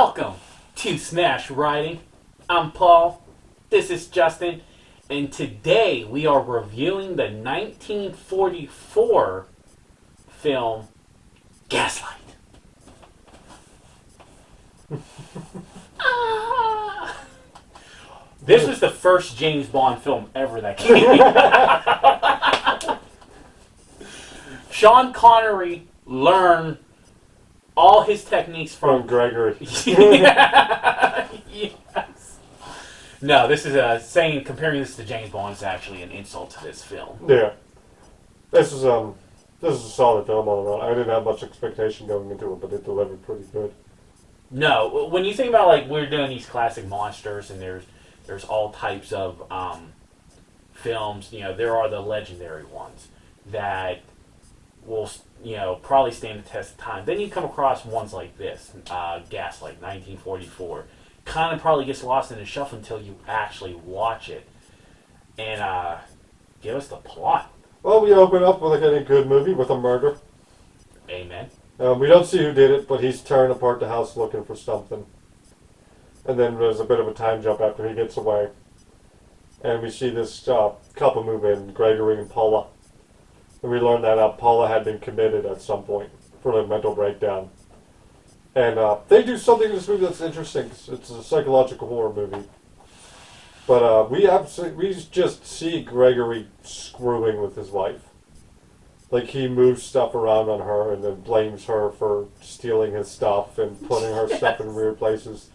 Welcome to Smash Writing. I'm Paul. This is Justin. And today we are reviewing the 1944 film Gaslight. This was the first James Bond film ever that came out. Sean Connery learned all his techniques from Gregory. Yes. No, this is saying comparing this to James Bond is actually an insult to this film. Yeah. This is a solid film all around. I didn't have much expectation going into it, but it delivered pretty good. No, when you think about like we're doing these classic monsters and there's all types of films, there are the legendary ones that will probably stand the test of time. Then you come across ones like this, Gaslight, 1944. Kind of probably gets lost in the shuffle until you actually watch it. And give us the plot. Well, we open up with like any good movie with a murder. Amen. We don't see who did it, but he's tearing apart the house looking for something. And then there's a bit of a time jump after he gets away. And we see this couple move in, Gregory and Paula. And we learn that Paula had been committed at some point for a mental breakdown. And they do something in this movie that's interesting. It's a psychological horror movie. But we just see Gregory screwing with his wife. Like he moves stuff around on her and then blames her for stealing his stuff and putting her stuff in weird places.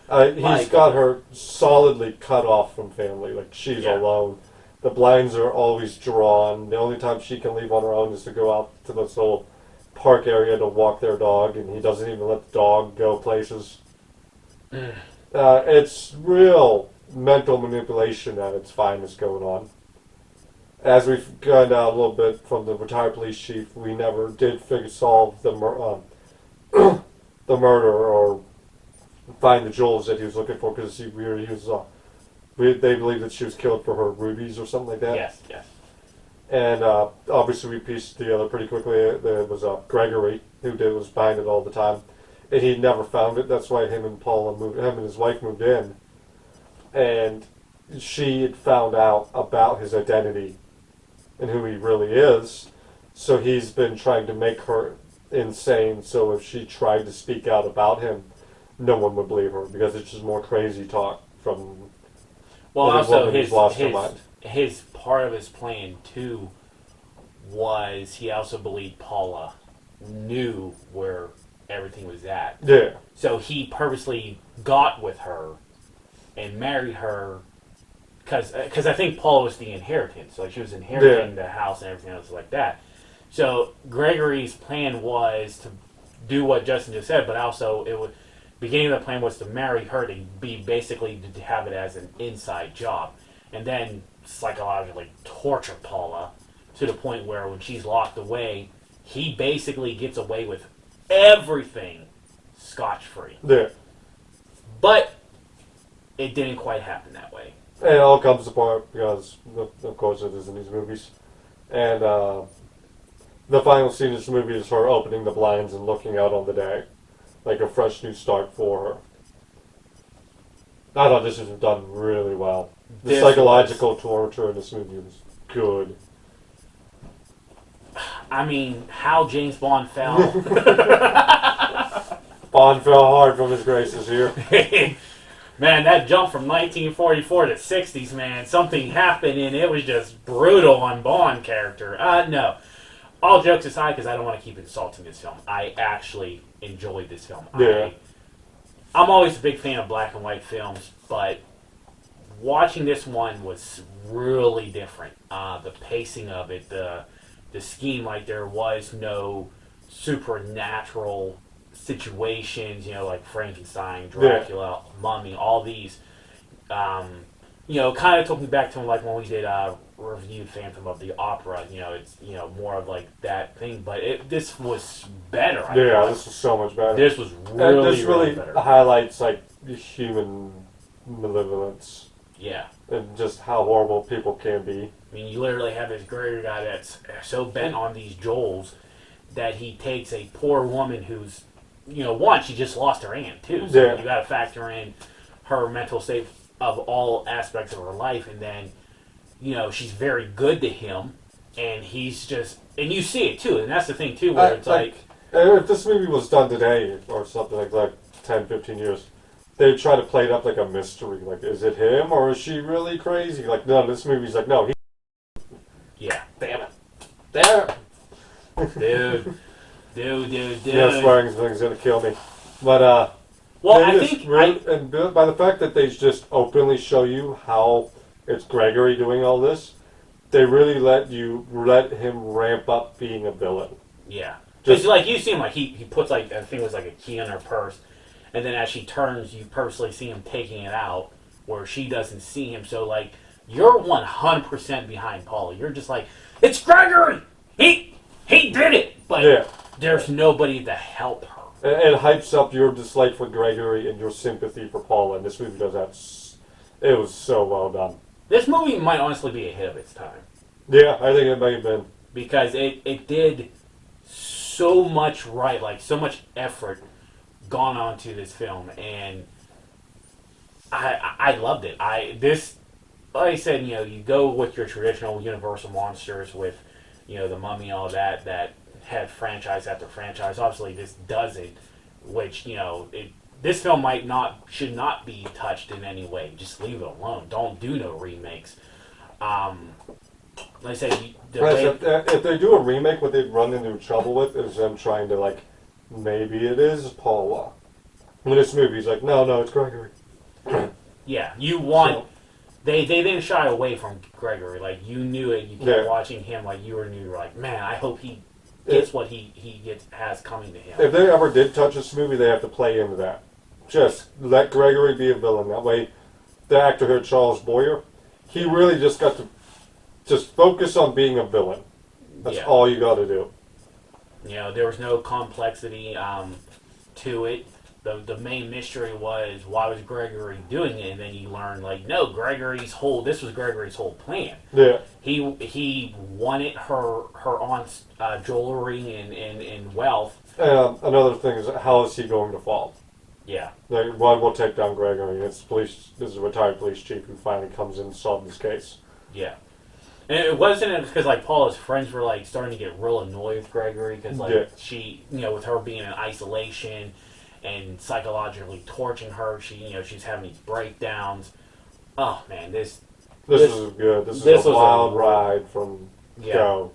He's got her solidly cut off from family. Like she's alone. The blinds are always drawn. The only time she can leave on her own is to go out to this little park area to walk their dog, and he doesn't even let the dog go places. It's real mental manipulation at its finest going on. As we've gone out a little bit from the retired police chief, we never did solve the murder or find the jewels that he was looking for because they believe that she was killed for her rubies or something like that. Yes. And obviously we pieced together pretty quickly. There was Gregory who was behind it all the time, and he never found it. That's why him and his wife moved in, and she had found out about his identity and who he really is. So he's been trying to make her insane. So if she tried to speak out about him, no one would believe her because it's just more crazy talk from. Well, also his part of his plan too was he also believed Paula knew where everything was at. Yeah. So he purposely got with her and married her because I think Paula was the inheritance. Like she was inheriting the house and everything else like that. So Gregory's plan was to do what Justin just said, but also beginning of the plan was to marry her to have it as an inside job, and then psychologically torture Paula to the point where when she's locked away, he basically gets away with everything scotch-free. Yeah. But it didn't quite happen that way. And it all comes apart because, of course, it is in these movies. And the final scene of this movie is her opening the blinds and looking out on the day. Like a fresh new start for her. I thought this was done really well. The psychological torture in this movie was good. I mean, how James Bond fell. Bond fell hard from his graces here. Man, that jump from 1944 to 60s, man, something happened and it was just brutal on Bond character. No. All jokes aside, because I don't want to keep insulting this film, I actually enjoyed this film. Yeah. I'm always a big fan of black and white films, but watching this one was really different. The pacing of it, the scheme, like there was no supernatural situations, like Frankenstein, Dracula, Mummy, all these. Kind of took me back to like when we did reviewed Phantom of the Opera. It's more of like that thing, but this was better. This was so much better. This was really better. Highlights like human malevolence. Yeah. And just how horrible people can be. I mean, you literally have this greater guy that's so bent on these jewels that he takes a poor woman who's one, she just lost her aunt too. So Yeah. you got to factor in her mental state of all aspects of her life, and then she's very good to him, and he's just, and you see it too, and that's the thing too, where it's like if this movie was done today or something like 10, 15 years, they'd try to play it up like a mystery. Like, is it him or is she really crazy? Like, no, this movie's like, no, yeah, damn it. Damn it. dude. Yeah, swearing thing's gonna kill me. But, well, I think and by the fact that they just openly show you how it's Gregory doing all this, they really let him ramp up being a villain. Yeah. Just like you see him, like he puts like, I think it was like a key in her purse, and then as she turns, you purposely see him taking it out where she doesn't see him. So like you're 100% behind Paula. You're just like, it's Gregory. He did it, but there's nobody to help her. It hypes up your dislike for Gregory and your sympathy for Paula, and this movie does that. It was so well done. This movie might honestly be ahead of its time. Yeah, I think it may have been. Because it did so much right, like so much effort gone onto this film, and I loved it. Like I said, you go with your traditional Universal monsters with, the Mummy, all that had franchise after franchise. Obviously, this doesn't, which this film should not be touched in any way. Just leave it alone. Don't do no remakes. Like I said, if they do a remake, what they'd run into trouble with is them trying to, like, maybe it is Paula. In this movie, he's like, no, it's Gregory. Yeah, you want... So, they didn't shy away from Gregory. Like, you knew it. You kept watching him like you were like, man, I hope he gets what he has coming to him. If they ever did touch this movie, they have to play into that. Just let Gregory be a villain. That way, the actor here, Charles Boyer, he really just got to just focus on being a villain. That's all you got to do. There was no complexity to it. The main mystery was, why was Gregory doing it? And then you learn, like, no, this was Gregory's whole plan. Yeah. He wanted her aunt's jewelry and wealth. Another thing is, how is he going to fall? Yeah. Like, one will take down Gregory. This is a retired police chief who finally comes in and solves this case. Yeah. And it wasn't because, like, Paula's friends were, like, starting to get real annoyed with Gregory because, like, she, with her being in isolation and psychologically torturing her, she's having these breakdowns. Oh, man, this is good. This is a wild ride from go.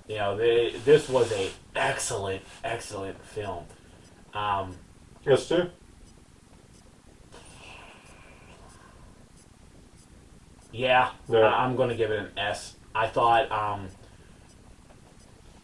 This was a excellent film. Yes, too. Yeah. I'm going to give it an S. I thought,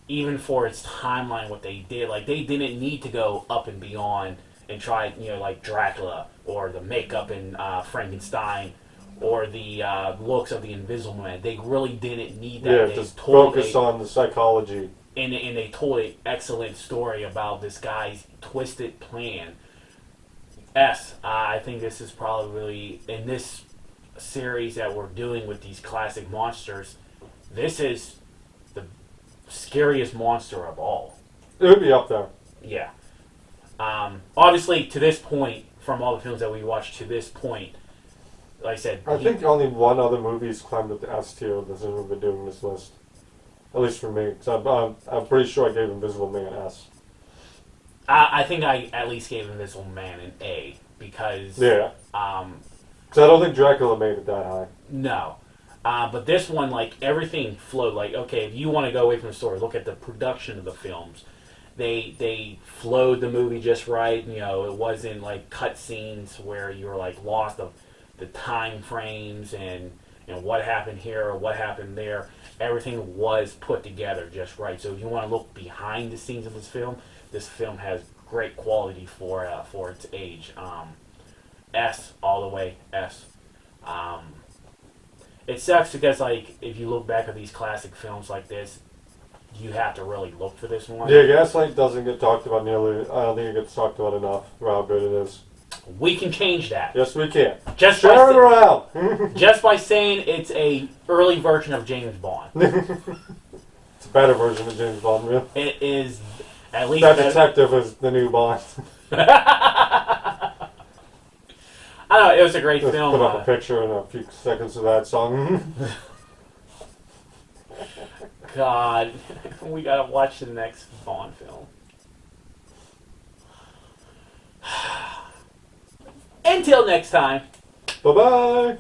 even for its timeline, what they did, like, they didn't need to go up and beyond and try, like Dracula or the makeup in Frankenstein or the looks of the Invisible Man. They really didn't need that. Yeah, they just focus on the psychology. And they told an excellent story about this guy's twisted plan. I think this is probably, in this series that we're doing with these classic monsters, this is the scariest monster of all. It would be up there. Yeah. Obviously, to this point, from all the films that we watched to this point, like I said... I think only one other movie's climbed up to S tier that's been doing this list. At least for me. So I'm pretty sure I gave Invisible Man an S. I think I at least gave Invisible Man an A, because... Yeah. Because I don't think Dracula made it that high. No. But this one, like, everything flowed. Like, okay, if you want to go away from the story, look at the production of the films. They flowed the movie just right. It wasn't like cut scenes where you were like lost of the time frames and what happened here or what happened there. Everything was put together just right. So if you want to look behind the scenes of this film has great quality for its age. S all the way. S. It sucks because, like, if you look back at these classic films like this, you have to really look for this one. Yeah, Gaslight doesn't get talked about nearly. I don't think it gets talked about enough for how good it is. We can change that. Yes, we can. Just share it around. Just by saying it's a early version of James Bond. It's a better version of James Bond, really. It is. At least that detective is the new Bond. I don't know. It was a great Just film. put up a picture and a few seconds of that song. God, we gotta watch the next Bond film. Until next time. Bye bye.